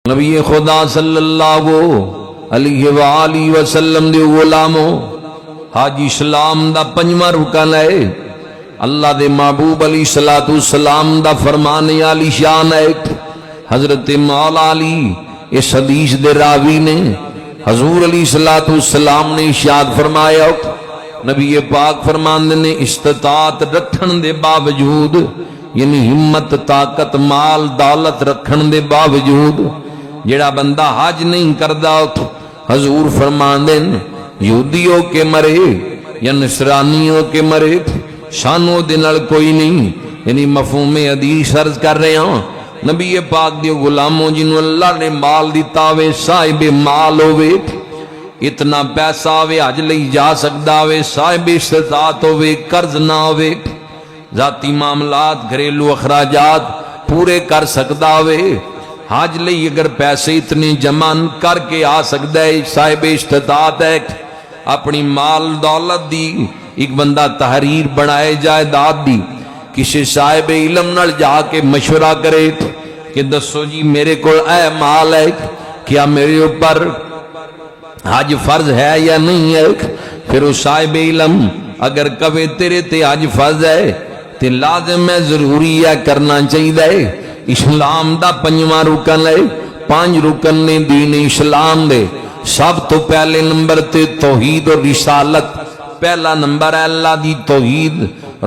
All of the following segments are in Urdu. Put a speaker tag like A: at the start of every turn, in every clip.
A: نبی خدا صلی اللہ علیہ وآلہ وسلم دے غلاموں، حاج اسلام دا پنجواں رکن ہے اللہ دے محبوب علیہ الصلوۃ والسلام دا فرمان عالی شان ہے۔ حضرت مولا علی اس حدیث دے راوی نے حضور علیہ الصلوۃ والسلام نے ارشاد فرمایا، نبی پاک فرماندے نے استطاعت رکھن دے باوجود، یعنی ہمت طاقت مال دولت رکھن دے باوجود جڑا بندہ حج نہیں کردا، حضور فرماندے نے یہودیوں کے مرے یا نصرانیوں کے مرے شانوں دے نال کوئی نہیں، یعنی مفہوم حدیث عرض کر رہے ہوں۔ نبی پاک دے غلاموں جنہوں اللہ نے مال دیتا ہوئے، صاحب مال ہوئے، اتنا پیسہ ہوئے حج لئی جا سکدا ہوئے، صاحب استطاعت ہوئے، قرض نہ ہوئے، ذاتی معاملات گھریلو اخراجات پورے کر سکدا ہوئے، حج لئی اگر پیسے اتنے جمع کر کے آ سکدا ہے، صاحب استطاعت ہے، اپنی مال دولت دی ایک بندہ تحریر بنائے جائیداد دی، کسی صاحب علم نال جا کے مشورہ کرے کہ دسو جی میرے کو اے مال ہے، کیا میرے اوپر حج فرض ہے یا نہیں ہے؟ پھر وہ صاحب علم اگر کہے تیرے تے حج فرض ہے تے لازم ہے، ضروری ہے، کرنا چاہیے۔ اسلام دا پنجواں رکن ہے، 5 رکن نے دین اسلام دے۔ سب تو پہلے نمبر تے توحید اور رسالت، پہلا نمبر ہے اللہ دی توحید،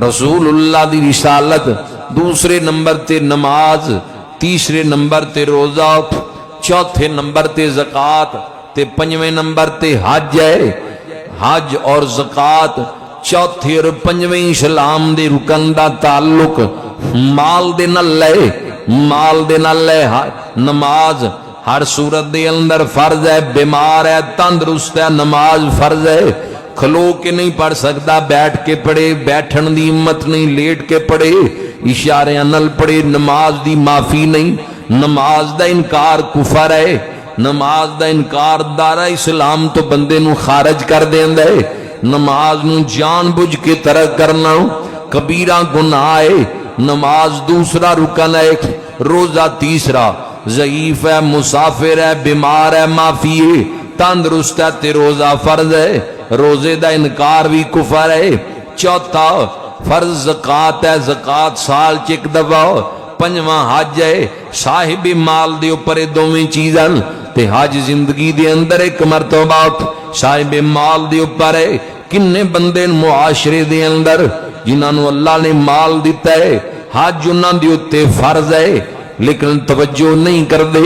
A: رسول اللہ دی رسالت، دوسرے نمبر تے نماز، تیسرے نمبر تے روزہ، چوتھے نمبر تے زکوٰۃ، تے پنجویں نمبر تے حج ہے۔ حج اور زکوٰۃ چوتھے اور پنجویں اسلام دے رکن دا تعلق مال دے نال ہے، مال دے نال ہے۔ نماز ہر صورت دے اندر فرض ہے، بیمار ہے تندرست ہے نماز فرض ہے، کھلو کے نہیں پڑھ سکتا بیٹھ کے پڑھے، بیٹھن دی ہمت نہیں لیٹ کے پڑھے، اشارے نال پڑھے، نماز دی معافی نہیں، نماز دا انکار کفر ہے، نماز دا انکار دارا اسلام تو بندے نو خارج کر دیندا ہے، نماز نو جان بوجھ کے ترک کرنا کبیرہ گناہ ہے۔ نماز دوسرا رکن ہے، روزہ تیسرا، ضعیف ہے مسافر ہے بیمار ہے معافی ہے، تندرست ہے تے روزہ فرض ہے، روزے دا انکار بھی کفر ہے۔ چوتھا فرض زکوٰۃ ہے، زکوٰۃ سال چ ایک دفعہ۔ پنجواں حج ہے، صاحب مال دے اوپر دوویں چیزاں تے حج زندگی دے اندر ایک مرتبہ صاحب مال دے اوپر ہے۔ کنے بندے معاشرے دے اندر جنہاں نو اللہ نے مال دیتا ہے، حج انہاں دے اوتے فرض ہے لیکن توجہ نہیں کردے،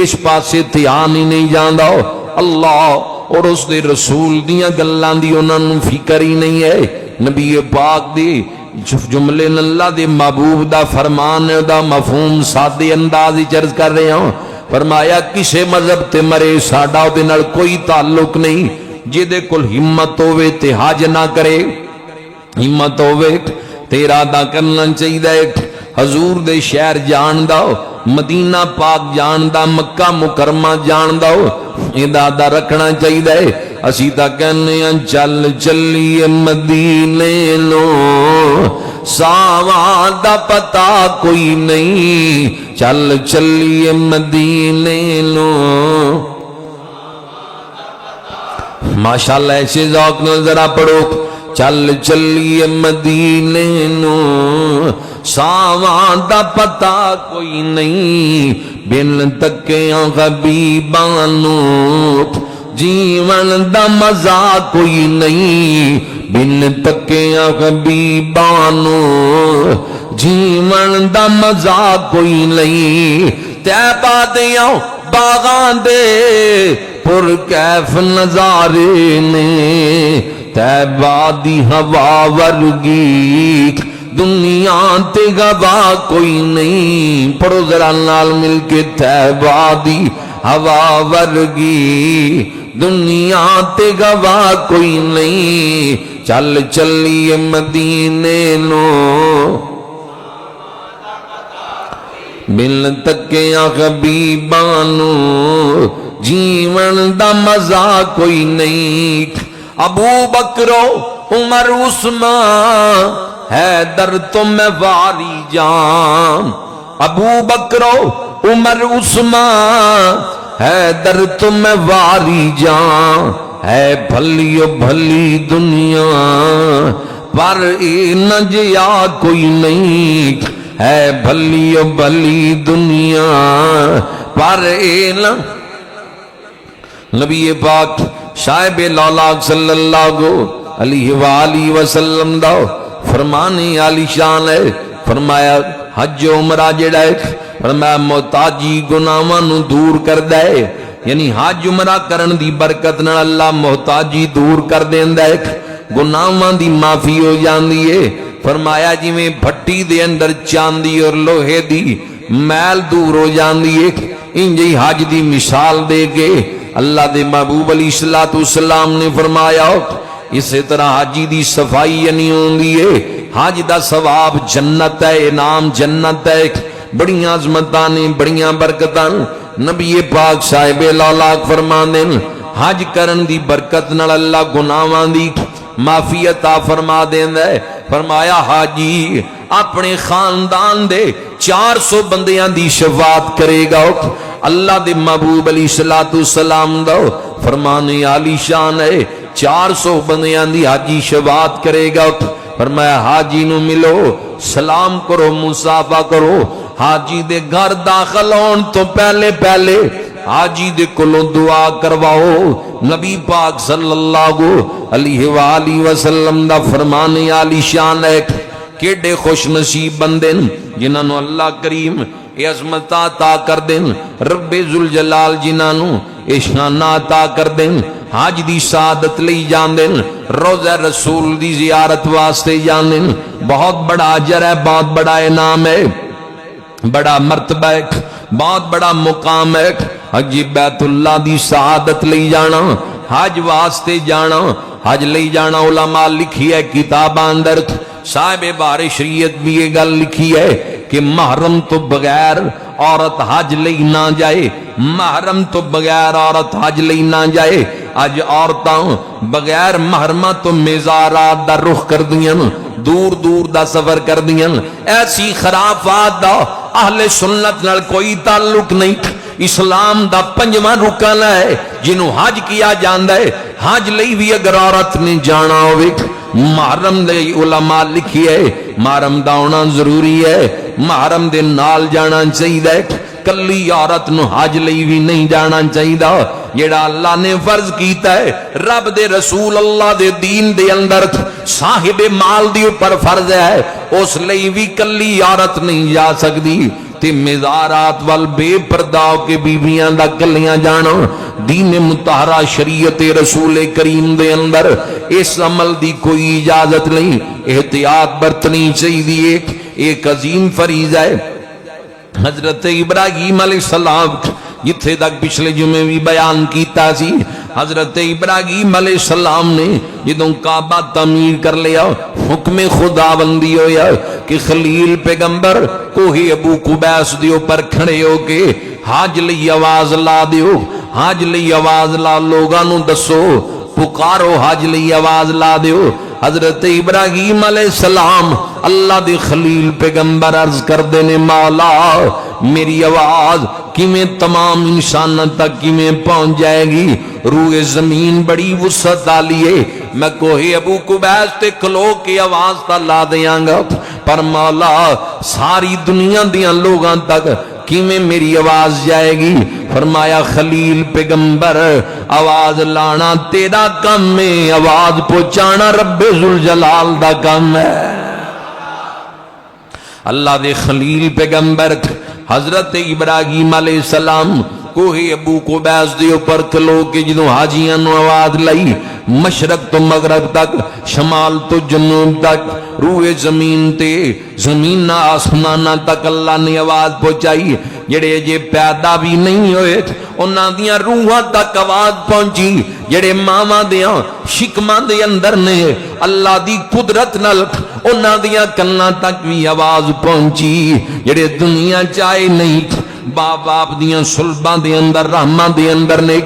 A: اس پاسے دھیان ہی نہیں جاندا، اللہ اور اس دے رسول دیاں گلاں دی انہاں نو فکر ہی نہیں ہے۔ نبی پاک دی جملے اللہ دے محبوب دا فرمان دا مفہوم سادے انداز وچ عرض کر رہے ہوں۔ فرمایا کسے مذہب تے مرے ساڈا دے نال کوئی تعلق نہیں، جے کول ہمت ہوے تے حج نہ کرے، ہمت ہوے تے ارادہ کرنا چاہیے۔ حضور دے شہر جان دا، مدینہ پاک جان دا، مکہ مکرمہ جان دا، ارادہ رکھنا چاہیے۔ اسی تا کہنے ہیں چل چلیے مدینے لو، ساواں دا پتہ کوئی نہیں، چل چلیے مدینے لو۔ ماشاءاللہ ایسے ذوق نال ذرا پڑھو، چل چلیے مدینے نو، ساواں دا پتہ کوئی نہیں، بن تکیاں حبیباں نو، جیون دا مزہ کوئی نہیں، بن تکیاں حبیباں نو، جیون دا مزہ کوئی نہیں۔ طیبہ دیاں باغاں دے پر کیف نظارے نے، طیبہ دی ہوا ورگی دنیا تے گواہ کوئی نہیں۔ پڑھو ذرا نال مل کے، طیبہ دی ہوا ورگی دنیا تے گواہ کوئی نہیں، چل چلیے مدینے نو، بن تکیاں حبیباں نو، جیون دا مزہ کوئی نہیں۔ ابو بکرو عمر عثمان حیدر تو میں واری جان، ابو بکرو عمر عثمان حیدر تمہیں واری جان ہے بھلی بھلی دنیا پر اے نہ جیا کوئی نہیں ہے بھلی بھلی دنیا پر اے نہ نبی پاک شاہب لالاک صلی اللہ علیہ وآلہ وسلم دا فرمانے عالی شان ہے فرمایا حج عمرہ جڑا ہے فرمایا محتاجی گناہاں نو دور کر دے یعنی حج عمرہ کرن دی برکت نال اللہ محتاجی دور کر دیندا ہے گناہاں دی معافی ہو جاندی ہے فرمایا جی میں بھٹی دے اندر چاندی اور لوہے دی میل دور ہو جاندی ہے انجی حج دی مثال دے کے اللہ دے محبوب علیہ السلام نے فرمایا اسی طرح حاجی دی صفائی یعنی ہوندی ہے حج دا ثواب جنت ہے انعام جنت ہے بڑیاں عظمتاں نے بڑیاں برکتاں نبی پاک صاحب لالاک فرماندے حج کرن دی برکت نال اللہ گناہاں دی معافی عطا فرما دیندا ہے فرمایا حاجی اپنے خاندان دے 400 بندیاں دی شفاعت کرے گا اللہ دے محبوب علیہ السلام دا فرمانے عالی شان ہے 400 بندیاں دی حاجی شفاعت کرے گا فرمایا حاجی نو ملو سلام کرو مصافحہ کرو حاجی دے گھر داخل ہون تو پہلے حاجی دے کلوں دعا کرواؤ نبی پاک صلی اللہ علیہ وآلہ وسلم دا فرمانے عالی شان ہے کیڑے خوش نصیب بندے جنہاں نو اللہ کریم اے عظمت عطا کر دین رب ذوالجلال جنہاں نو اے شان عطا کر دین حج دی سعادت لئی جان دین روضہ رسول دی زیارت واسطے جان دین بہت بڑا اجر ہے بہت بڑا انعام ہے بڑا مرتبہ ہے بہت بڑا مقام ہے حج بیت اللہ دی سعادت لئی جانا حج واسطے جانا حج لئی جانا علماء لکھی ہے کتاباں اندر صاحب بار شریعت بھی یہ گل لکھی ہے کہ محرم تو بغیر عورت حج لئی نہ جائے محرم تو بغیر عورت حج لئی نہ جائے اج عورتاں بغیر محرمہ تو میزارات دا رخ کر دیاں دور دور دا سفر کر دیاں ایسی خرافات دا اہل سنت نال کوئی تعلق نہیں اسلام دا پنجواں رکن ہے جنہوں حج کیا جاندا ہے حج لئی بھی اگر عورت نے جانا ہوئے محرم دے علماء لکھی ہے محرم دا ہونا ضروری ہے محرم دے نال جانا چاہیے کلی عورت نو حج لئی بھی نہیں جانا چاہیے جیڑا اللہ نے فرض کیتا ہے رب دے رسول اللہ دے دین دے اندر صاحب مال دی اوپر فرض ہے اس لئی بھی کلی عورت نہیں جا سکتی تے مزارات وال بے پردہ کے بیویاں دا کلیاں جانا دین مطہرہ شریعت رسول کریم دے اندر اس عمل دی کوئی اجازت نہیں احتیاط برتنی چاہیے ایک عظیم فریضہ ہے حضرت ابراہیم علیہ السلام جتھے تک پچھلے جمعے بھی بیان کیتا سی حضرت ابراہیم علیہ السلام نے جدوں کعبہ تعمیر کر لیا حکم خدا بندی ہویا کہ خلیل پیغمبر کوہ ابو قبیس دیو پر کھڑے ہو کے حج لئی آواز لا دیو حج لئی آواز لا لوگاں نو دسو پکارو حج لئی آواز لا دیو حضرت ابراہیم علیہ السلام اللہ دی خلیل پیغمبر عرض کر دینے مولا میری آواز کیویں تمام انسانوں تک کیویں پہنچ جائے گی روح زمین بڑی وسعت والی ہے میں کوہ ابو قبیس تے کھلو کے آواز تا لا دیاں گا پر مولا ساری دنیا دیاں لوگاں تک کیویں میری آواز جائے گی فرمایا خلیل پیغمبر آواز لانا تیرا کم ہے آواز پہنچانا رب ذوالجلال دا کم ہے اللہ دے خلیل پیغمبر حضرت ابراہیم علیہ السلام کوہ ابو قبیس دے اوپر کھلو کے جدوں حاجیاں نو آواز لئی مشرق تو مغرب تک شمال تو جنوب تک روح زمین تے زمین آسمانہ تک اللہ نے آواز پہنچائی جڑے جے پیدا بھی نہیں ہوئے انہاں دیاں روحاں تک آواز پہنچی جڑے ماواں دیاں شکماں دے اندر نے اللہ دی قدرت نال انہاں دیاں کناں تک بھی آواز پہنچی جڑے دنیا چاہے نہیں باپ باپ دیاں سلباں دے اندر رحماں دے اندر نے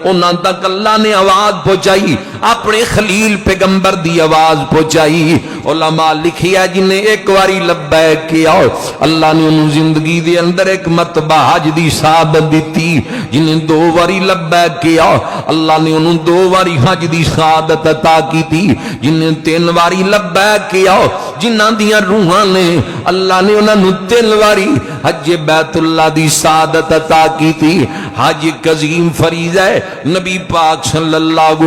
A: انہاں تک اللہ نے آواز پہنچائی، اپنے خلیل پیغمبر دی آواز پہنچائی۔ علماء لکھیا جنہیں ایک واری لبیک کیا اللہ نے انہوں زندگی دے اندر ایک مرتبہ حج دی سعادت دیتی، جنہیں دو واری لبیک کیا اللہ نے انہوں دو واری حج دی سعادت عطا کی تھی، جنہیں تین واری لبیک کیا جنہ دیاں روحاں نے اللہ نے انہوں تین واری حج بیت اللہ دی سعادت عطا کی تھی۔ حج ایک عظیم فریضہ ہے، نبی پاک صلی اللہ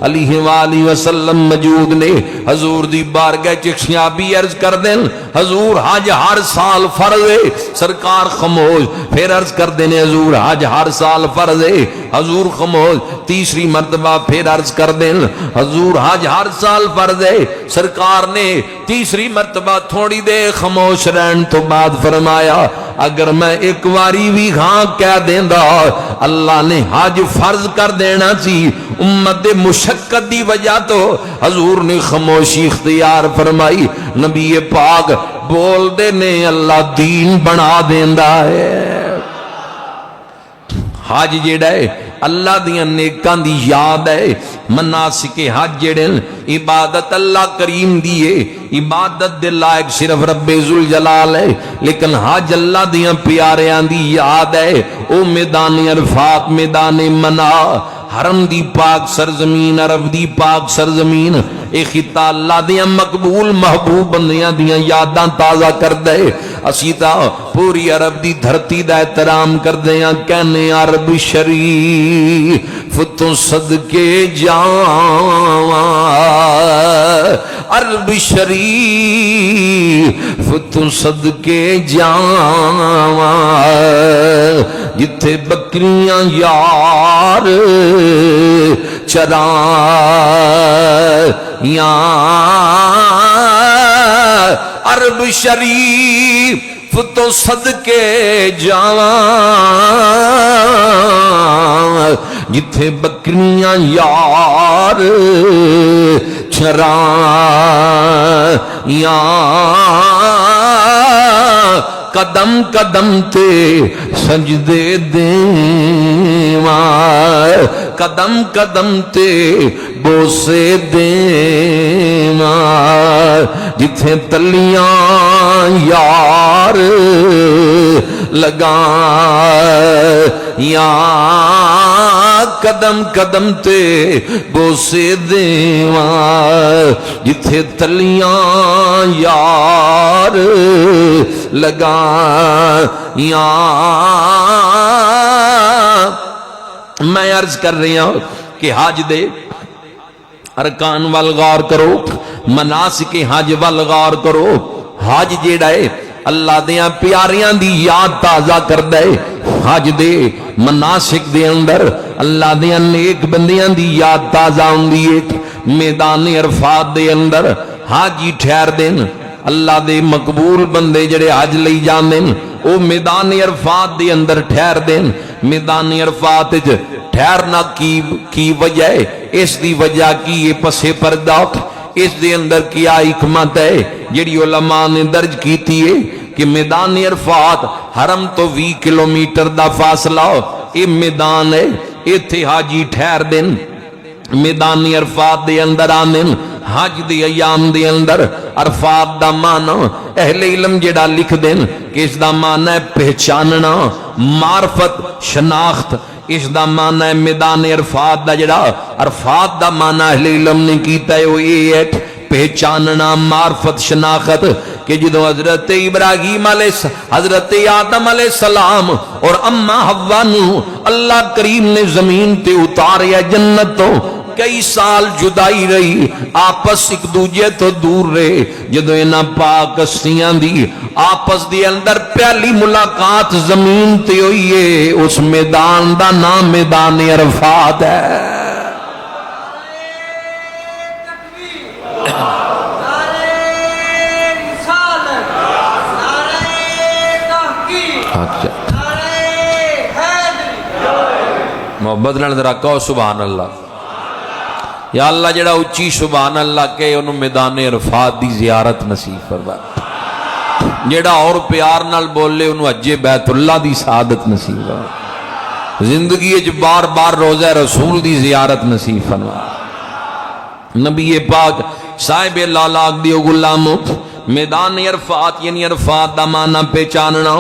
A: علیہ وآلہ وسلم موجود نے، حضور دی بارگاہ چ صحابی عرض کر دیں حضور حج ہر سال فرض ہے، سرکار خاموش، پھر عرض کر دیں حضور حج ہر سال فرض ہے، حضور خاموش، تیسری مرتبہ پھر عرض کر دیں حضور حج ہر سال فرض ہے، سرکار نے تیسری مرتبہ تھوڑی دیر خاموش رہن تو بعد فرمایا اگر میں ایک واری بھی ہاں کہہ دینا اللہ نے حج فرض کر دینا سی، امت مشقت دی وجہ تو حضور نے خاموشی اختیار فرمائی۔ نبی پاک بول دے نے اللہ دین بنا دیندا ہے۔ حج جیڑا ہے اللہ دیاں نیکاں دی یاد ہے، مناسک حج جیڑے عبادت اللہ کریم دیئے، عبادت دے لائق صرف رب ذوالجلال ہے، لیکن حج اللہ دیاں پیاریاں دی یاد ہے۔ او میدان عرفات، میدان منا، حرم دی پاک سرزمین، عرب دی پاک سرزمین، اے خطہ اللہ دیاں مقبول محبوب بندیاں دیاں یاداں تازہ کر دے۔ اسی تا پوری عرب دی دھرتی دا احترام کر دے ہیں، کہنے عرب شریف تو صدقے جاواں، عرب شریف تو صدقے جاواں، جتھے بکریاں یار چراں عرب شریف تو صدقے جاواں، جتھے بکریاں یار چراں قدم قدم تے سجدے دیواں، قدم قدم تے بوسے دیواں، جتھے تلیاں یار لگاں، یا قدم قدم تے بوسے دیواں، جتھے تلیاں یار لگاں، یا میں عرض کر رہی ہوں کہ حج دے ارکان وال غور کرو، مناسک حج وال غور کرو۔ حج جیڑا ہے اللہ دیاں پیاریاں دی یاد تازہ کر دے، حج دے مناسک دے اندر اللہ دیاں نیک بندیاں دی یاد تازہ ہوندی ہے۔ میدان عرفات دے اندر حاجی ٹھہر دین، اللہ دے مقبول بندے جڑے حج لئی جاندے او میدان عرفات دے اندر ٹھہر دین۔ میدان عرفات ٹھہرنا کی وجہ ہے، اس دی وجہ کی یہ پسے پردہ، اس دے اندر کیا حکمت ہے جڑی علماء نے درج کیتی ہے کہ میدان عرفات حرم تو 20 کلومیٹر دا فاصلہ اے میدان ہے، ایتھے حاجی ٹھہر دین، میدان عرفات دے اندر آنن۔ حج دی ایام دے اندر عرفات دا معنی اہل علم جڑا لکھ دین کہ اس دا معنی ہے پہچاننا، معرفت، شناخت، اس دا معنی ہے میدان عرفات دا جڑا عرفات دا معنی اہل علم نے کیتا ہے وہ یہ ہے پہچاننا، معرفت، شناخت، کہ جدو حضرت ابراہیم علیہ حضرت آدم علیہ السلام اور اما حوا نو اللہ کریم نے زمین تے اتاریا جنت تو، کئی سال جدائی رہی، آپس ایک دوجے تو دور رہے، جدو انہاں پاک ہستیاں دی آپس دی اندر پہلی ملاقات زمین تے ہوئی ہے، اس میدان دا نام میدان عرفات ہے۔ محبت نال ذرا کہو سبحان اللہ۔ یا اللہ جڑا اچھی سبحان اللہ کہ انہوں میدان عرفات دی زیارت نصیب فرما، جڑا اور پیار نال بولے انہوں حج بیت اللہ دی سعادت نصیب فرما۔ زندگی بار بار روزہ رسول دی زیارت نصیب فرما. نبی پاک صاحب لالاک دیو غلامو میدان عرفات یعنی عرفات دا معنی پہچاننا.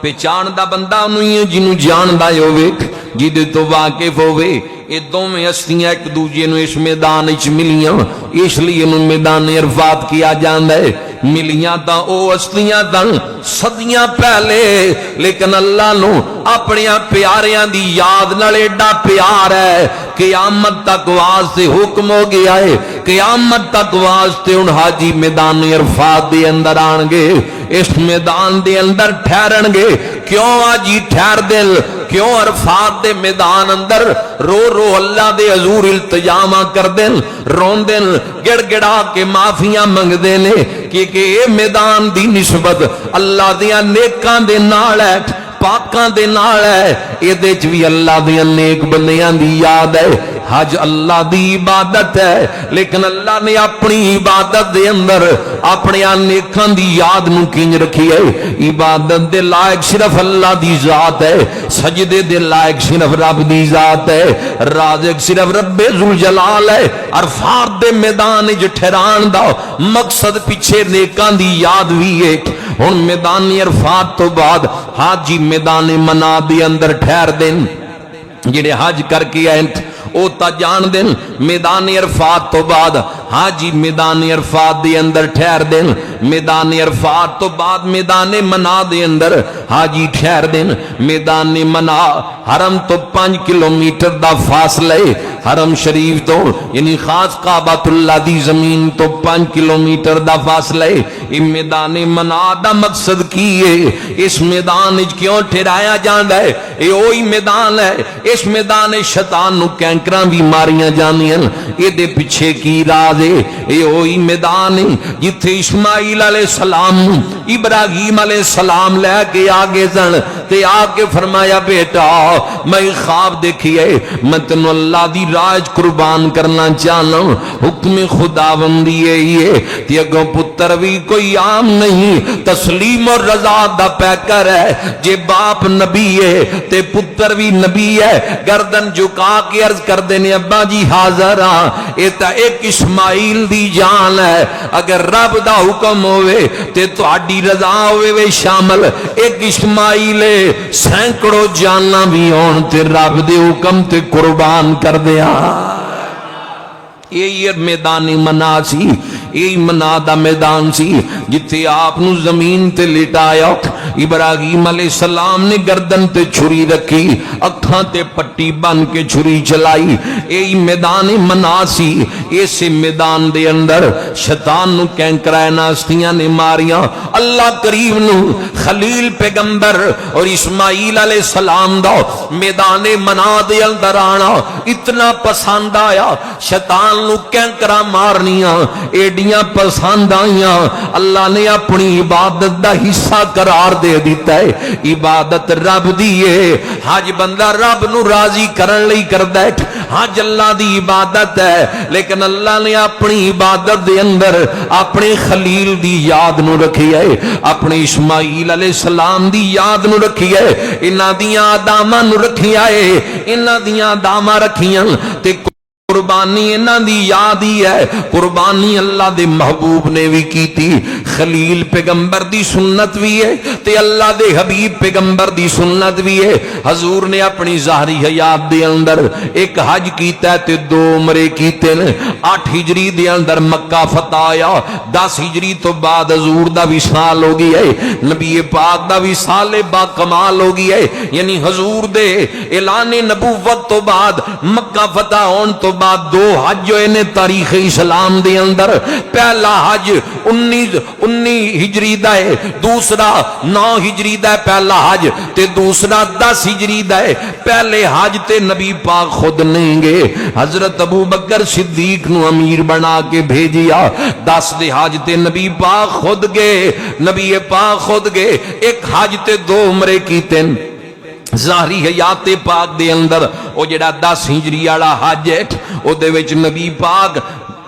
A: پہچان دا بندہ انہی ہے جنہوں جان دا ہوئے جیدے تو واقف ہوئے. یہ دونوں ہستیاں ایک دوجے نو اس میدان وچ ملیاں اس لیے انہوں میدان عرفات کیا جاندا ہے. ملیاں تا او ہستیاں تن صدیاں پہلے لیکن اللہ نو اپنے پیاریاں دی یاد نال ایڈا پیار ہے قیامت تک واسطے حکم ہو گیا ہے. قیامت تک واسطے ان حاجی میدان عرفات دے اندر آن گے اس میدان دے اندر ٹھہرن گے. کیوں آجی ٹھہر دل کیوں عرفات دے میدان اندر رو رو اللہ دے حضور التجامہ کر دن رون دن گڑ گڑا کے معافیاں منگ دینے کہ اے میدان دی نسبت اللہ دیا نیکان دے نال ہے پاکاں دے نال ہے. اے دے چوی اللہ دیا نیک بندیاں دی یاد ہے. حج اللہ دی عبادت ہے لیکن اللہ نے اپنی عبادت دے اندر اپنے نیکان دی یاد نو کینج رکھی ہے. عبادت دے لائق صرف اللہ دی ذات ہے. سجدے دے لائق صرف رب دی ذات ہے. رازق صرف رب ذوالجلال ہے. عرفات دے میدان وچ ٹھہران دا مقصد پیچھے نیکان دی یاد بھی ہے. ہن میدان عرفات تو بعد حاجی میدان منا دے اندر ٹھہر دین جڑے حج کر کے آئے او تا جان دن میدان عرفات تو بعد حاجی میدان عرفات دے اندر ٹھہر دن. میدان عرفات تو بعد میدان منا دے اندر حاجی ٹھہر دن. میدان منا حرم تو 5 کلومیٹر دا فاصلہ حرم شریف تو یعنی خاص کعبۃ اللہ دی زمین تو 5 کلومیٹر دا فاصلہ ہے. یہ میدان منا دا مقصد کی ہے اس میدان وچ کیوں ٹھہرایا جاندا ہے. یہ وہی میدان ہے اس میدان شیطان نو کینکراں بیماریاں جانیاں. یہ دے پیچھے کی راز ہے. یہ وہی میدان ہے جتھے اسماعیل علیہ السلام ابراہیم علیہ السلام لے کے آگے سن تے آ کے فرمایا بیٹا میں خواب دیکھی ہے میں تینوں اللہ دی راج قربان کرنا چاہنا. حکم خداوندی ہے تے اگوں پتر بھی کوئی عام نہیں تسلیم اور رضا دا پیکر ہے. جے باپ نبی ہے تے پتر بھی نبی ہے. گردن جھکا کے عرض کر دینے ابا جی حاضر ہاں. اے تا ایک اسماعیل دی جان ہے. اگر رب دا حکم ہوئے تے تہاڈی رضا ہوئے شامل ایک اسماعیل سینکڑوں جاننا بھی ہون تے رب دے حکم تے قربان کر دیا. یہی میدان منا سی. یہی منا دا میدان سی جتے آپ نو زمین تے لٹایا. ابراہیم علیہ السلام نے گردن تے چھری رکھی اکھاں تے پٹی بن کے چھری چلائی. یہی میدان منا سی. ایسے میدان دے اندر شیطان نو کینکرائے ناستیاں نے ماریاں. اللہ کریم نو خلیل پیغمبر اور اسماعیل علیہ السلام دا میدان منا دے اندر آنا اتنا پسند آیا. شیطان نو کینکرا مارنیاں ایڈیاں پسند آئیاں. اللہ نے اپنی عبادت دا حصہ قرار دے دیتا ہے. عبادت رب دی ہے. حج بندہ رب نو راضی کرن لئی کردا ہے. حج اللہ دی عبادت ہے لیکن اللہ نے اپنی عبادت دے اندر اپنے خلیل دی یاد نو رکھی ہے. اپنے اسماعیل علیہ السلام دی یاد نو رکھی ہے. انہاں دیاں اداماں نو رکھی ہے. انہاں دیاں اداماں رکھیاں تے قربانی انہاں دی یاد ہی ہے. قربانی اللہ دے محبوب نے بھی کی تھی. خلیل پیغمبر دی سنت بھی ہے تے اللہ دے حبیب پیغمبر دی سنت بھی ہے. حضور نے اپنی ظاہری حیات دے اندر ایک حج کیتا ہے تے 2 عمرے کیتے نے. 8 ہجری دے اندر مکہ فتح آیا. 10 ہجری تو بعد حضور دا وصال ہو گیا ہے. نبی پاک دا وصال با کمال ہو گیا ہے. یعنی حضور دے اعلان نبوت تو بعد مکہ فتح ہون تو بعد 2 حج جو نے تاریخ اسلام دے اندر. پہلا حج 19 ہجری دا ہے. دوسرا 9 ہجری دا ہے پہلا حج تے دوسرا 10 ہجری دا ہے. پہلے حج تے نبی پاک خود نہیں گے. حضرت ابو بکر صدیق نو امیر بنا کے بھیجیا. 10 دے حج تے نبی پاک خود گئے. نبی پاک خود گئے. ایک حج تے 2 عمرے کیتے ظاہری حیات پاک دے اندر. او جڑا 10 ہجری والا حج ہے او دے وچ نبی پاک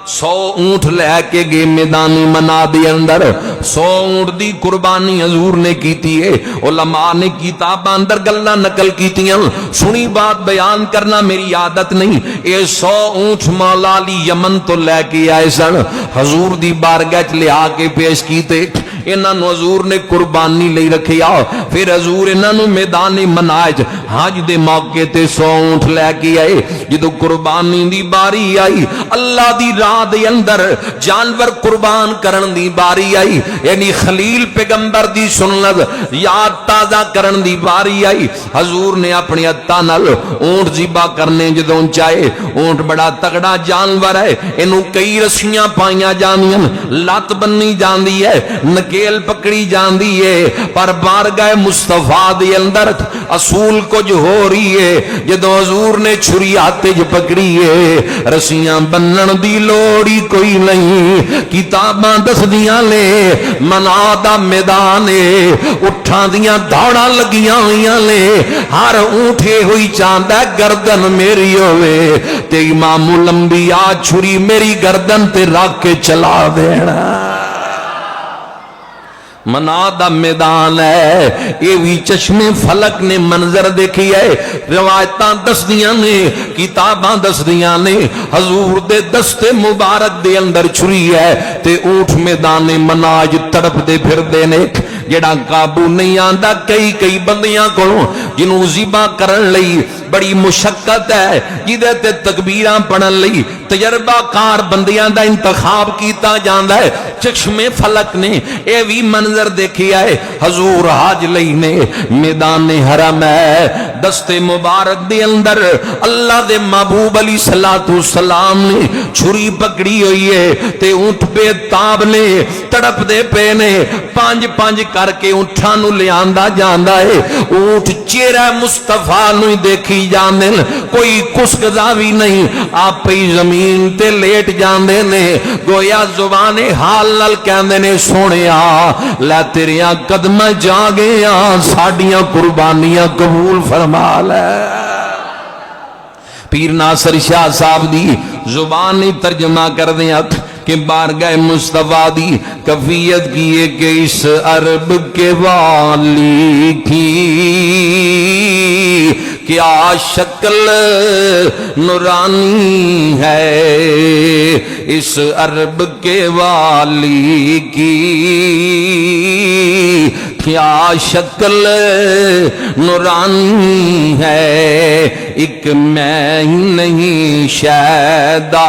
A: 100 اونٹ لے کے گئے میدانی منا دے اندر 100 اونٹ دی قربانی حضور نے کیتی ہے علماء نے کتاب اندر گلاں نقل کیتیاں سنی بات بیان کرنا میری عادت نہیں اے 100 اونٹ مولا علی یمن تو لے کے آئے سن حضور دی بارگاہ چ لے آ کے پیش کیتے انہاں نو حضور نے قربانی لئی رکھیا پھر حضور انہاں نو میدان مناج حج دے موقع تے 100 اونٹ لے کے آئے جدوں قربانی دی باری آئی اللہ دی راہ دے اندر جانور قربان کرن دی باری آئی یعنی خلیل پیغمبر دی سنت یاد تازہ کرن دی باری آئی حضور نے اپنی ہتھاں نال اونٹ ذبح کرنے جدوں چاہے اونٹ بڑا تگڑا جانور ہے اینو کئی رسیاں پائیاں جاندیاں لت بنی جاندی ہے نکیل پکڑی جاندی ہے پر بارگاہ مصطفیٰ دے اندر اصول کچھ ہو رہی ہے جدوں حضور نے چھری ہاتھ وچ پکڑی ہے رسیاں بنن دی لوڑی کوئی نہیں کتاباں دسدیاں نے منا دا میدان ہے اٹھاں دیاں دوڑاں لگیاں ہوئیاں نے ہر اونٹے ہوئی چاہندا گردن میری ہوے تے امام الانبیاء چھری میری گردن تے رکھ کے چلا دینا منا دا میدان ہے یہ بھی چشم فلک نے منظر دیکھی ہے روایتاں دس دیاں نے کتاباں دس دیاں نے حضور دے دست مبارک دے اندر چھری ہے تے اونٹ میدان مناج تڑپ دے پھر دے نے جڑا قابو نہیں آندا کئی بندیاں کولوں جنوں ذبح کرن لئی بڑی مشقت ہے جدے تے تکبیراں پڑھن لئی تجربہ کار بندیاں دا انتخاب کیتا جاندا ہے چشم فلک نے اے وی منظر دیکھیا ہے حضور حج لئی نے میدان حرم ہے دست مبارک دے اندر اللہ دے محبوب علیہ الصلوۃ والسلام نے چھری پکڑی ہوئی ہے تے اونٹ پہ تاب نے تڑپ دے پے نے پانچ کر کے اونٹاں نو لے آندا جاندا ہے اونٹ چہرہ مصطفیٰ نو دیکھی جاندے کوئی کسکدا بھی نہیں آپ ہی زمین تے لیٹ جاندے نے گویا زبان حال نال کہندے نے سونیا لے تیریاں قدم جا گیا ساڈیاں قربانیاں قبول فرما لے پیر ناصر شاہ صاحب دی زبان ہی ترجمہ کر دیا کہ بارگاہ مصطفیٰ دی کفیت کیے کہ اس عرب کے والی کی کیا شکل نورانی ہے اس عرب کے والی کی کیا شکل نورانی ہے ایک میں ہی نہیں شیدا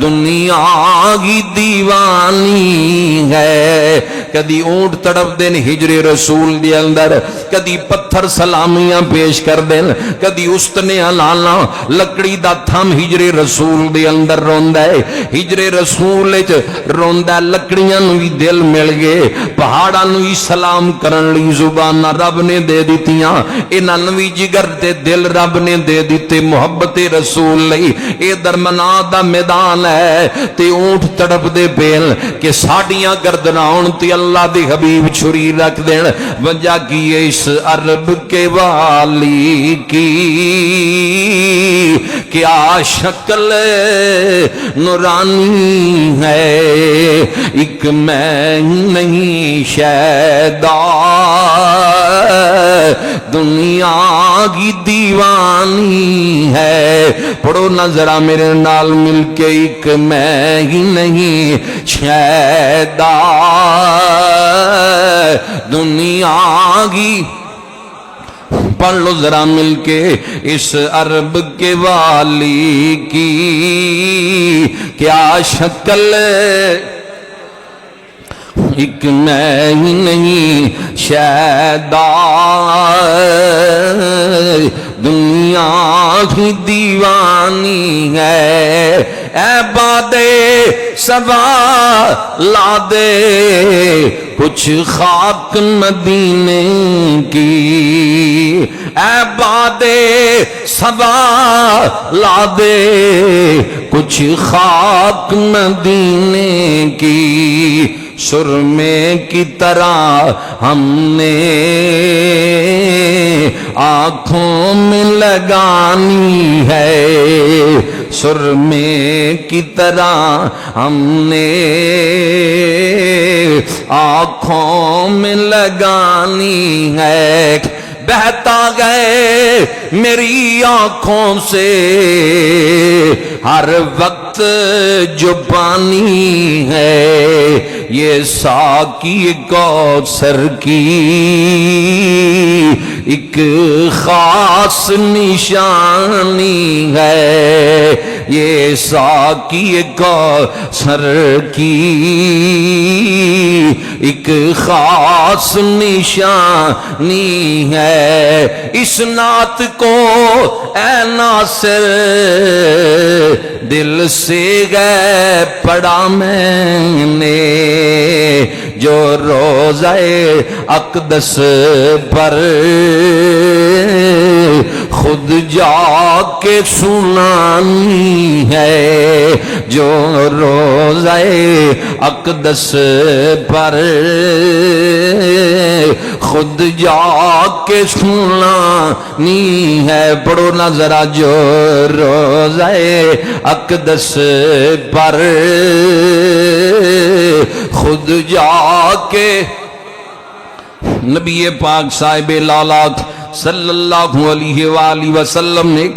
A: دنیا کی دیوانی ہے کدی اونٹ تڑپ دین ہجر رسول دی اندر کدی پتھر سلامیاں پیش کر دین کدی استنے لانا لکڑی دا تھم ہجر رسول دی اندر روندا ہے ہجر رسول وچ روندا لکڑیاں نو وی دل مل گئے پہاڑاں نو وی سلام کرن لئی زبان رب نے دے دتیاں انہاں نو وی جگر تے دل رب نے دے دتے محبت رسول لئی اے درمنا دا میدان ہے تے اونٹ تڑپ دے پیل کہ ساڈیاں گردناں تے اللہ دے حبیب چھری رکھ دین وجہ کی اس عرب کے والی کی کیا شکل نورانی ہے ایک میں نہیں شیدا دنیا کی دیوانی ہے پڑھو نہ ذرا میرے نال مل کے ایک میں ہی نہیں شیدا دنیا کی پڑھ لو ذرا مل کے اس عرب کے والی کی کیا شکل ایک میں ہی نہیں شیدا دنیا کی دیوانی ہے اے بادے سبا لا دے کچھ خاک مدینے کی اے بادے سبا لا دے کچھ خاک مدینے کی سرمے کی طرح ہم نے آنکھوں میں لگانی ہے سرمے کی طرح ہم نے آنکھوں میں لگانی ہے، بہتا گئے میری آنکھوں سے ہر وقت جو پانی ہے، یہ ساقی کوثر کی ایک خاص نشانی ہے، یہ ساقی کوثر کی ایک خاص نشانی ہے۔ اس نعت کو اے ناصر دل سے گئے پڑھا میں نے، جو روضہ اقدس پر خود جا کے سنانی ہے، جو روضہ اقدس پر خود جا کے سنانی ہے۔ پڑھو نا ذرا، جو روضہ اقدس پر خود جا کے نبی پاک صاحب لالات صلی اللہ علیہ وآلہ وسلم نے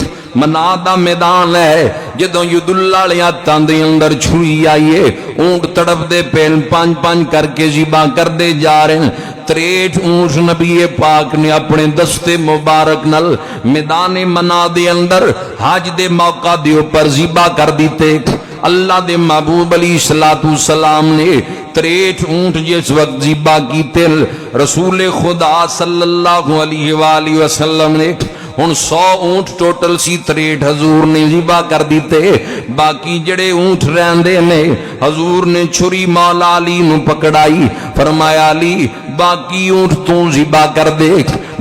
A: منا دا میدان ہے، جدوں ید اللہ لیا تاندے اندر چھوئی آئیے، اونٹ تڑپ دے پین پانچ پانچ کر کے ذبح کر دے جا رہے ہیں۔ 63 اونٹ نبی پاک نے اپنے دستے مبارک نل میدان منا دے اندر حج دے موقع دے اوپر ذبح کر دیتے۔ اللہ دے محبوب علیہ السلام نے 63 اونٹ جس وقت ذبح کیتے، رسول خدا صلی اللہ علیہ وآلہ وسلم نے ہن 100 اونٹ ٹوٹل سی 63 حضور نے ذبح کر دیتے، باقی جڑے اونٹ رہندے نے حضور نے چھری مولا علی نو پکڑائی، فرمایا علی باقی اونٹ تو ذبح کر دے۔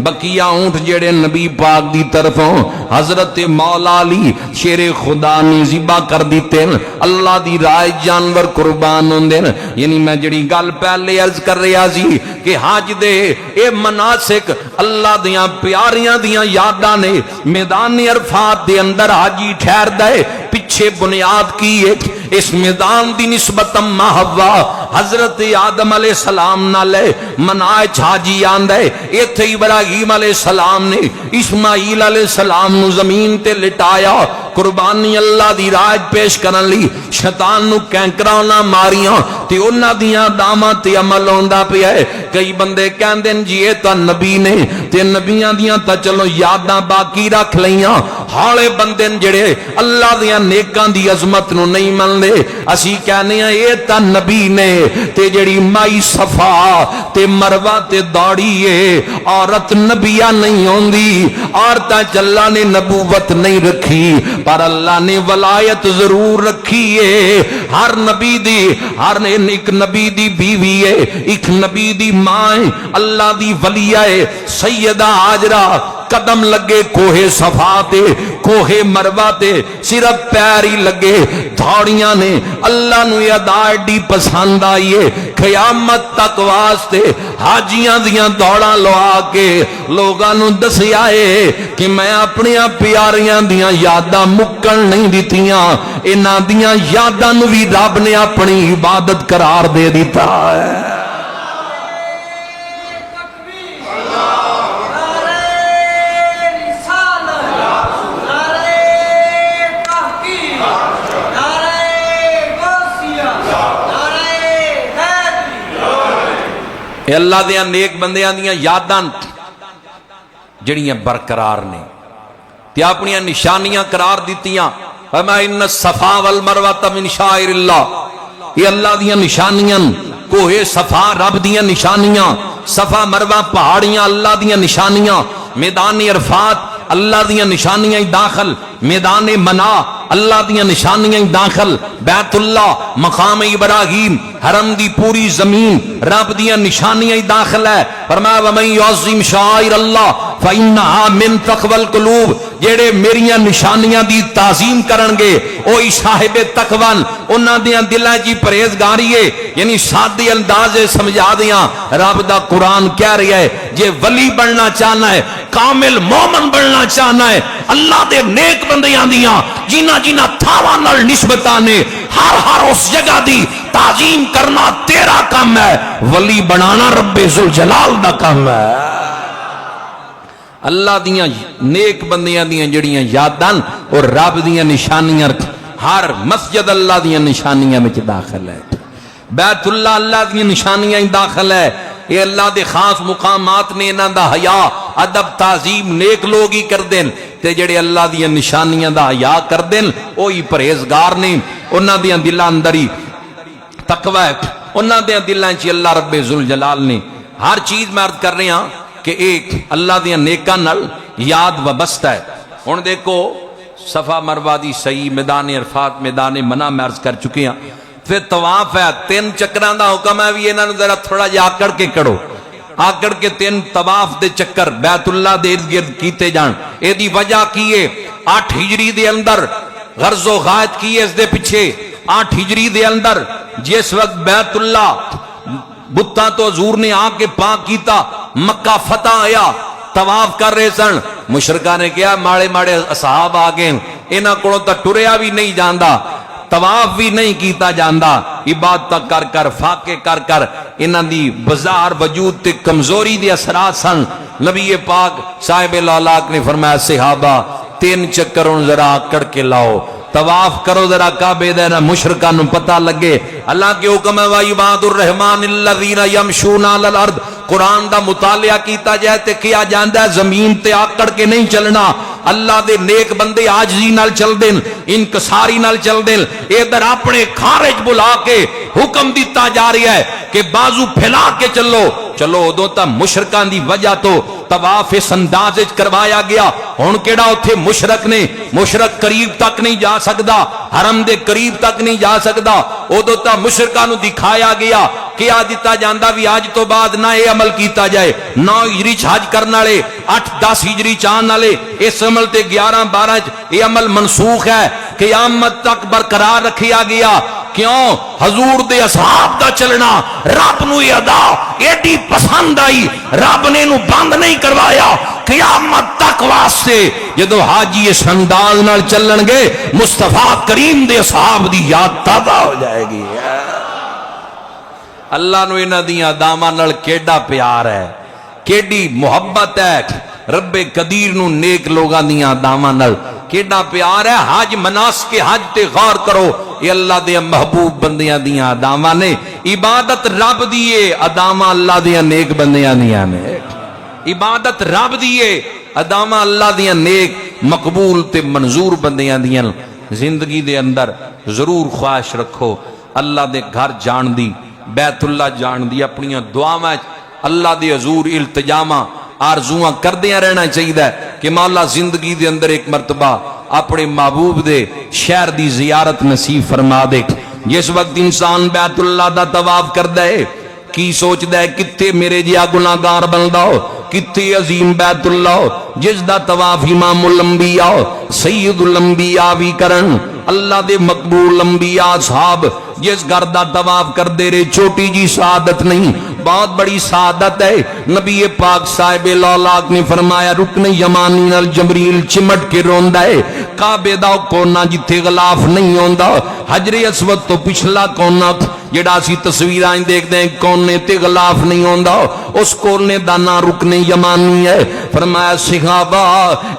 A: بقیہ اونٹ جڑے نبی پاک دی طرفوں حضرت مولا علی شیر خدا نے ذبح کر دیتے، اللہ دی رائے جانور قربان ہوندے۔ یعنی میں جڑی گل پہلے عرض کر رہا سی کہ حج دے اے مناسک اللہ دیاں پیاریاں دیاں یاداں نے میدان عرفات دے اندر حاجی ٹھہر دے، پیچھے بنیاد کی ہے اس میدان دی نسبت اما حوا حضرت آدم علیہ السلام نالے منائے حاجی آندے، ایتھے ابراہیم علیہ السلام نے اسماعیل علیہ السلام نو زمین تے لٹایا، قربانی اللہ دی راج پیش کرن لی شیطان نو کینکراں نہ ماریاں تے انہاں دیاں داماں تے عمل ہوندا پیا ہے۔ کئی بندے کہندے جی اے تاں نبی نے تے نبیاں دیاں تاں چلو یاداں باقی رکھ لیاں، ہالے بندے جڑے اللہ دیاں نیکاں دی عظمت نو نہیں مندے، اسی کہنے ہیں اے تاں نبی نے تے جڑی مائی صفا تے مروہ تے دوڑی ہے، عورت نبیہ نہیں ہوندی، عورتاں چلا نے نبوت نہیں رکھی پر اللہ نے ولایت ضرور رکھی ہے۔ ہر نبی دی ایک نبی دی بیوی ہے، ایک نبی دی ماں ہے، اللہ دی ولیہ ہے سیدہ ہاجرہ، قدم لگے کوہ صفا تے کوہ مروہ تے صرف پیری لگے دھاڑیاں نے، اللہ نو یہ داڑی پسند آئیے، قیامت تک واسطے حاجیاں دیاں دوڑاں لوا کے لوگاں نو دسیا ہے کہ میں اپنی پیاریاں دیاں یاداں مکن نہیں دیتیاں، انہاں دیاں یاداں نو بھی رب نے اپنی عبادت قرار دے دیتا ہے۔ اے اللہ دیاں نیک بندیاں دیاں یاداں جڑیاں برقرار نے تے اپنیاں نشانیاں قرار دیتیاں، فما ان الصفا والمروہ من شعائر اللہ، یہ اللہ دیاں نشانیاں، کوہ صفا رب دیاں نشانیاں، صفا مروہ پہاڑیاں اللہ دیاں نشانیاں، میدان عرفات اللہ دیاں نشانیاں داخل، میدان منا اللہ دیاں نشانیاں داخل، بیت اللہ، مقام ابراہیم، حرم دی پوری زمین رب دیاں نشانیاں داخل ہے. فرمایا وَمَن يُعَظِّمْ شَعَائِرَ اللَّهِ فَإِنَّهَا مِن تَقْوَى الْقُلُوبِ, جڑے میریاں نشانیاں دی تعظیم کرن گے اوہی صاحب تقوی, انہاں دیاں دلاں چ پرہیزگاری ہے. یعنی سادے انداز سمجھا دیاں رب دا قرآن کہہ رہا ہے جے ولی بننا چاہنا ہے, کامل مومن بننا چاہنا ہے, اللہ دے نیک بندیاں دیاں جنہ جنہ تھاواں نال نسبتاں نے ہر اس جگہ دی تعظیم کرنا تیرا کام ہے, ولی بنانا رب ذوالجلال دا کام ہے. اللہ دیاں نیک بندیاں دیاں جڑیاں یاداں اور رب دیاں نشانیاں, ہر مسجد اللہ دیاں نشانیاں میں داخل ہے, بیت اللہ اللہ دیاں نشانیاں داخل ہے. یہ اللہ دے خاص مقامات نے, انہاں دا حیا ادب تعظیم نیک لوگ ہی کر دین, تے جڑے اللہ دیاں نشانیاں دا حیا کر دین وہی پرہیزگار نے. انہاں دیاں دلاں اندر ہی تقوی ہے, انہاں دیاں دلاں چ اللہ رب ذوالجلال نے ہر چیز. میں عرض کر رہے ہاں کہ ایک اللہ دیاں نیکاں نال یاد وابستہ ہے. ہن دیکھو صفا مروہ دی صحیح, میدان عرفات میدان منع میں عرض کر چکے ہیں. پھر طواف ہے, 3 چکران دا حکم ہے, بھی انہاں نوں ذرا تھوڑا جہا آکڑ کے کرو, آکڑ کے 3 طواف دے چکر بیت اللہ دے ارد گرد کیتے جان. اے دی وجہ کی ہے 8 ہجری دے اندر غرض و غایت کی ہے, اس دے پیچھے 8 ہجری دے اندر جس وقت بیت اللہ بتاں تو حضور نے آ کے پاک کیتا, مکہ فتح آیا, طواف کر رہے سن, مشرکاں نے کہا ماڑے ماڑے اصحاب آ گئے, انہاں کولوں تے ٹریا بھی نہیں جاندا, طواف بھی نہیں کیتا جاندا, عبادت کر کر فاقے کر کر انہاں دی بازار وجود تے کمزوری دے اثرات سن. نبی پاک صاحب الاولاق نے فرمایا صحابہ 3 چکروں ذرا آکڑ کے لاؤ, طواف کرو ذرا کعبے دے, نہ مشرکاں نوں پتہ لگے. اللہ کے حکم ہے وَعِبَادُ الرَّحْمَٰنِ الَّذِينَ يَمْشُونَ عَلَى الْأَرْضِ, قرآن دا مطالعہ کیتا جائے تے کیا جاندا ہے زمین تے آکڑ کے نہیں چلنا. اللہ دے نیک بندے عاجزی نال چل دین, انکساری نال چل دین. ادھر اپنے خارج بلا کے حکم دیتا جا رہا ہے کہ بازو پھیلا کے چلو. چلو ادو تا مشرکان دی وجہ تو طواف اس انداز کروایا گیا. ہن کیڑا اوتھے مشرک نے, مشرک قریب تک نہیں جا سکدا, حرم دے قریب تک نہیں جا سکدا. ادو تا مشرکاں نوں دکھایا گیا کیا دیتا جاندا بھی آج تو بعد نہ یہ عمل کیتا جائے. 9 ہجری حج کرن والے 8-10 ہجری چاہن والے اس عمل تے 11-12 یہ عمل منسوخ ہے, قیامت تک برقرار رکھیا گیا. کیوں؟ حضور دے اصحاب دا چلنا رب نو یہ ادا ایڈی پسند آئی, رب نے نو بند نہیں کروایا قیامت تک واسطے. جدو حاجی اس انداز نال چلن گے مصطفیٰ کریم دے اصحاب دی یاد تازہ ہو جائے گی. اللہ نو انہاں دیاں اداماں نال کیڈا پیار ہے, کیڈی محبت ہے. رب قدیر نو نیک لوگاں دیاں اداماں نال کیڈا پیار ہے. حج مناسک حج تے غور کرو, یہ اللہ دے محبوب بندیاں دیاں اداماں نے. عبادت رب دیے, اداماں اللہ دیاں نیک بندیاں دیاں نے. عبادت رب دیے, اداماں اللہ دیاں نیک مقبول تے منظور بندیاں دیاں. زندگی دے اندر ضرور خواہش رکھو اللہ دے گھر جان دی, بیت اللہ جان دی, اپنیاں دعاواں اللہ دے حضور التجاماں آرزواں کردیاں رہنا چاہیے کہ مولا زندگی دے اندر ایک مرتبہ اپنے محبوب دے شہر دی زیارت نصیب فرما دے. جس وقت انسان بیت اللہ دا طواف کردا ہے کی سوچدا ہے کتے میرے جیا گناہگار بندا ہو, کتے عظیم بیت اللہ ہو جس دا طواف امام الانبیاء سید الانبیاء بھی کرن. اللہ دے مقبول انبیاء صاحب جس گھر دا طواف کر دے رہے, چھوٹی جی سعادت نہیں, بہت بڑی سعادت ہے. نبی پاک صاحب الاولاق نے فرمایا رکن یمانی نال جبریل چمٹ کے روندا ہے, کعبے دا کونا جتھے غلاف نہیں ہوندا, حجر اسود تو پچھلا کونا جڑا اسی تصویراں دیکھدے ہیں کونے تے غلاف نہیں ہوندا, اس کونے دا نام رکن یمانی ہے. فرمایا صحابہ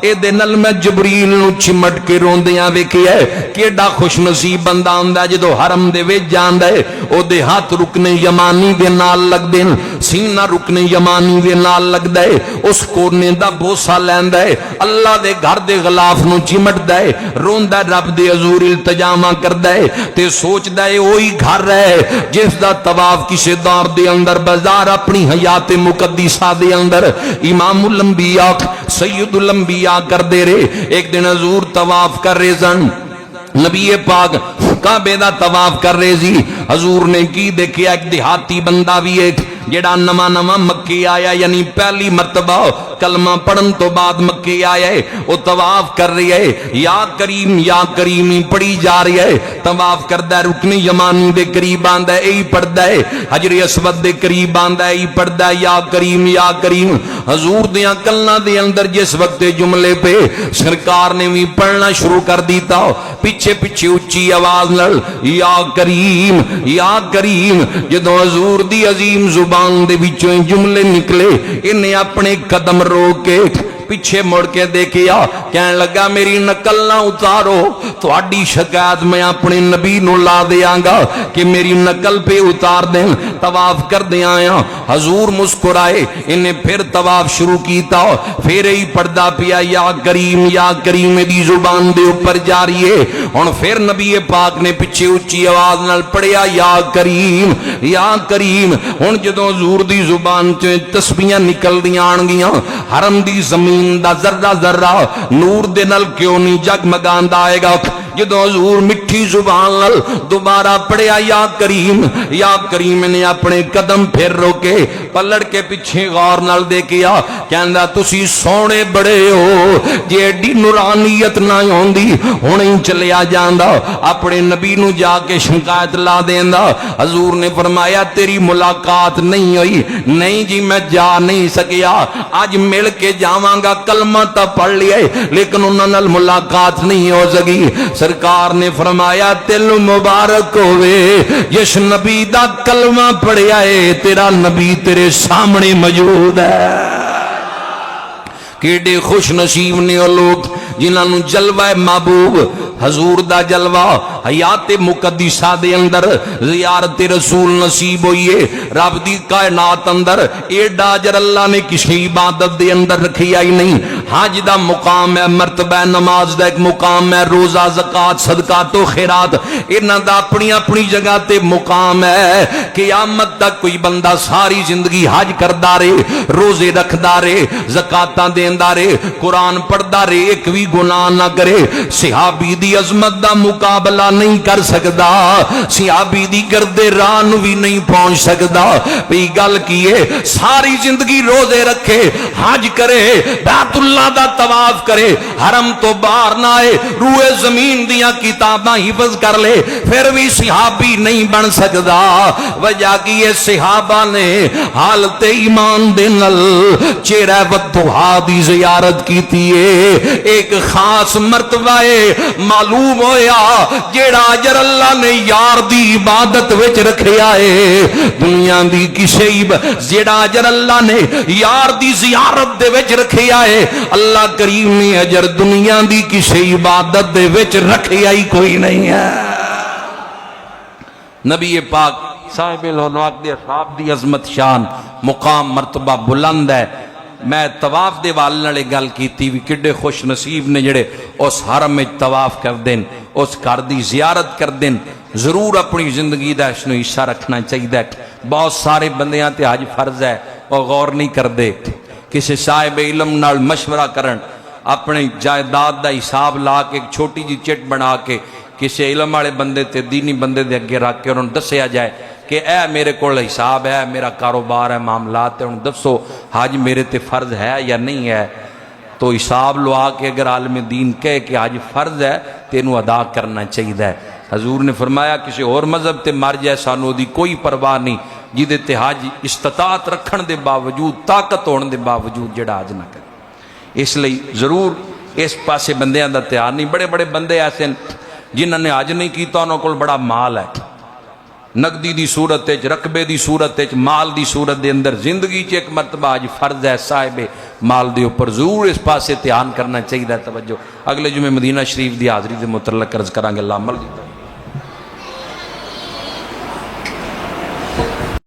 A: اے دے نال میں جبریل نو چمٹ کے روندیاں ویکھیا ہے. کیڈا خوش نصیب بندہ ہوندا جدوں حرم دے وچ جاندا ہے, او دے ہاتھ رکن یمانی دے نال لگدے ہیں, سینہ رکن یمانی دے نال لگدا ہے, اس کونے دا بوسا لیندا ہے, اللہ دے گھر دے غلاف نو چمٹدا ہے, روندا رب دے حضور التجاماں کردا ہے تے سوچدا ہے اوہی گھر ہے جس دا طواف کسے دور دے اندر بازار اپنی حیات مقدسہ دے اندر امام الانبیاء سید الانبیاء کر دے رہے. ایک دن حضور طواف کر رہے سن, نبی پاک کعبے دا طواف کر رہے سی حضور نے کی دیکھیا ایک دیہاتی بندہ بھی ایک جڑا نواں مکی آیا یعنی پہلی مرتبہ کلمہ پڑھن تو بعد مکی آیا ہے وہ طواف کر رہی ہے یا کریم ہی پڑھی جا رہی ہے طواف کردا ہے رکن یمانی دے قریب آندا ہے یہی پڑھدا ہے حجر اسود دے قریب آندا ہے یہی پڑھدا ہے یا کریم حضور دیاں کلاں دے اندر جس وقت جملے پہ سرکار نے بھی پڑھنا شروع کر دیتا پیچھے اچھی آواز نال یا کریم جدوں حضور دی عظیم زبان دے وچوں جملے نکلے انہیں اپنے قدم روک کے پیچھے مڑ کے دیکھیا کہنے لگا میری نقل نہ اتارو تہاڈی شکایت میں اپنے نبی نو لا دیاں گا کہ میری نقل پہ اتار دیں طواف کر دے آیا حضور مسکرائے انہیں پھر طواف شروع کیتا پھر ہی پڑھدا پیا یا کریم دی زبان دے اوپر جاری ہے ہن پھر نبی پاک نے پیچھے اونچی آواز نال پڑھیا یا کریم ہن جدوں حضور دی زبان چ تسبیحاں نکلدیاں آن گیاں حرم دی زمین دا ذرہ نور دے نال کیوں نہیں جگمگاندا آئے گا جدوں حضور مٹھی زبان نال دوبارہ پڑھیا یا کریم نے اپنے قدم پھر روکے پلڑ کے پیچھے غور نال دیکھیا کہندا تسی سونے بڑے ہو جے ایڈی نورانیت نہ ہوندی ہن ہی چلیا جاندا اپنے نبی نو جا کے شکایت لا دیندا حضور نے فرمایا تیری ملاقات نہیں ہوئی نہیں جی میں جا نہیں سکیا اج مل کے جاواں گا کلمہ تا پڑھ لیا لیکن انہاں نال ملاقات نہیں ہو سکی سرکار نے فرمایا دل مبارک ہوئے جس نبی دا کلمہ پڑھیا ہے تیرا نبی تیرے سامنے موجود ہے کیڑے خوش نصیب نے وہ لوگ جنہاں نو جلوہ محبوب حضور دا جلوہ حیات مقدسہ دے اندر زیارت رسول نصیب ہوئی ہے رب دی کائنات اندر ایڈا اجر اللہ نے کسی عبادت دے اندر رکھی آئی نہیں حج دا مقام ہے مرتبہ نماز دا ایک مقام ہے روزہ زکات صدقات و خیرات انہاں دا اپنی جگہ تے مقام ہے قیامت تک کوئی بندہ ساری زندگی حج کردا رہے روزے رکھدا رہے زکاتاں دیندا رہے قرآن پڑھدا رہے ایک بھی گناہ نہ کرے صحابی دی عظمت دا مقابلہ نہیں کر سکدا صحابی دی گردے راہ نو بھی نہیں پہنچ سکدا بھی گل کیے ساری زندگی روزے رکھے حج کرے بیت اللہ دا طواف کرے حرم تو باہر نہ آئے روئے زمین دیاں کتاباں حفظ کر لے پھر بھی صحابی نہیں بن سکدا وجہ کیے صحابہ نے حالت ایمان دے نل چہرہ ودھا دی زیارت کیتی ہے ایک خاص مرتبہ معلوم ہویا جیڑا اجر اللہ نے یار دی عبادت وچ رکھیا ہے دنیا دی کسے جیڑا اجر اللہ نے یار دی زیارت دے وچ رکھیا ہے اللہ کریم نے اجر دنیا دی کسے عبادت دے وچ رکھیا ہی کوئی نہیں ہے نبی پاک صاحب الانوار دے اصحاب دی عظمت شان مقام مرتبہ بلند ہے میں طواف دے والے نالے گل کیتی بھی کڈے خوش نصیب نے جڑے اس حرم میں طواف کر دین اس گھر دی زیارت کر دین ضرور اپنی زندگی دا اس نو حصہ رکھنا چاہیے بہت سارے بندیاں تے حج فرض ہے اور غور نہیں کردے کسی صاحب علم نال مشورہ کرن اپنے جائیداد دا حساب لا کے ایک چھوٹی جی چٹ بنا کے کسی علم والے بندے تے دینی بندے دے اگے رکھ کے انہوں دسیا جائے کہ اے میرے کول حساب ہے میرا کاروبار ہے معاملات ہے انہوں دسو حج میرے تے فرض ہے یا نہیں ہے تو حساب لو آ کے اگر عالم دین کہے کہ حج فرض ہے تو انہوں ادا کرنا چاہیے حضور نے فرمایا کسی اور مذہب تے مر جائے سانو دی کوئی پرواہ نہیں جیدے تے حج استطاعت رکھن دے باوجود طاقت ہونے دے باوجود جڑا حج نہ کرے اس لئی ضرور اس پاسے بندیاں دا تیار نہیں بڑے بڑے بندے ایسے جنہوں نے حج نہیں کیتا انہوں کو بڑا مال ہے نقدی دی صورت رقبے دی صورت مال دی صورت دے اندر زندگی چ ایک مرتبہ آج فرض ہے صاحب مال دے اوپر ضرور اس پاسے دھیان کرنا چاہیے توجہ اگلے جمعے مدینہ شریف دی حاضری دے متعلق عرض کرانگے اللہ عمل